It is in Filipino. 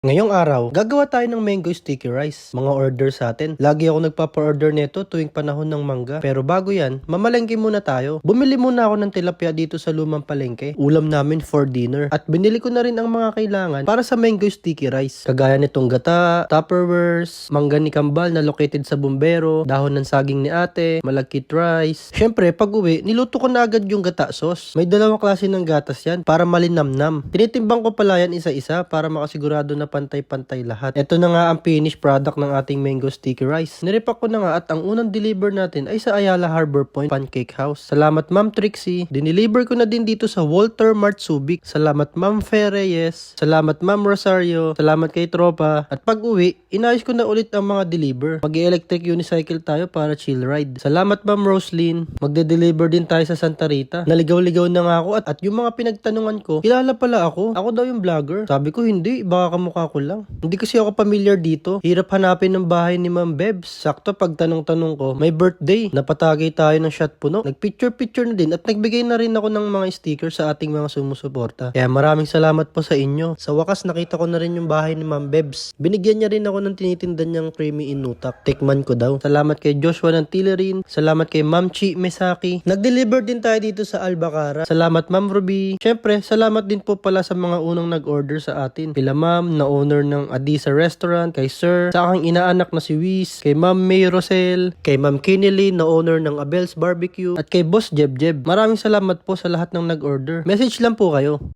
Ngayong araw, gagawa tayo ng mango sticky rice. Mga order sa atin. Lagi ako nagpapa-order nito tuwing panahon ng mangga. Pero bago yan, mamalengke muna tayo. Bumili muna ako ng tilapia dito sa lumang palengke. Ulam namin for dinner. At binili ko na rin ang mga kailangan para sa mango sticky rice. Kagaya nitong gata, tupperwares, mangga ni Kambal na located sa bumbero, dahon ng saging ni ate, malagkit rice. Syempre, pag uwi, niluto ko na agad yung gata sauce. May dalawang klase ng gatas yan para malinamnam. Tinitimbang ko pala yan isa-isa para makasigurado na pantay-pantay lahat. Ito na nga ang finished product ng ating mango sticky rice. Nirepack ko na nga at ang unang deliver natin ay sa Ayala Harbor Point Pancake House. Salamat Ma'am Trixie. Dineliver ko na din dito sa Walter Mart Subic. Salamat Ma'am Fe Reyes. Salamat Ma'am Rosario. Salamat kay Tropa. At pag uwi, inayos ko na ulit ang mga deliver. Mag-electric unicycle tayo para chill ride. Salamat Ma'am Roslyn. Magde-deliver din tayo sa Santa Rita. Naligaw-ligaw na nga ako at yung mga pinagtanungan ko, kilala pala ako. Ako daw yung vlogger. Sabi ko hindi, baka kamukha ko lang. Hindi kasi ako familiar dito. Hirap hanapin ng bahay ni Ma'am Bebs. Sakto pag tanong-tanong ko, may birthday. Napatagay tayo ng shot puno. Nagpicture-picture na din at nagbigay na rin ako ng mga sticker sa ating mga sumusuporta. Kaya maraming salamat po sa inyo. Sa wakas nakita ko na rin yung bahay ni Ma'am Bebs. Binigyan niya rin ako ng tinitindan niyang creamy inutak. Tikman ko daw. Salamat kay Joshua ng Tilerin. Salamat kay Ma'am Chi Mesaki. Nag-deliver din tayo dito sa Albacara. Salamat Ma'am Ruby. Syempre, salamat din po pala sa mga unang nag-order sa atin. Kila Ma'am na owner ng Adisa Restaurant, kay Sir, sa aking inaanak na si Wiz, kay Ma'am May Rosel, kay Ma'am Kinely na owner ng Abel's Barbecue, at kay Boss Jeb Jeb. Maraming salamat po sa lahat ng nag-order. Message lang po kayo.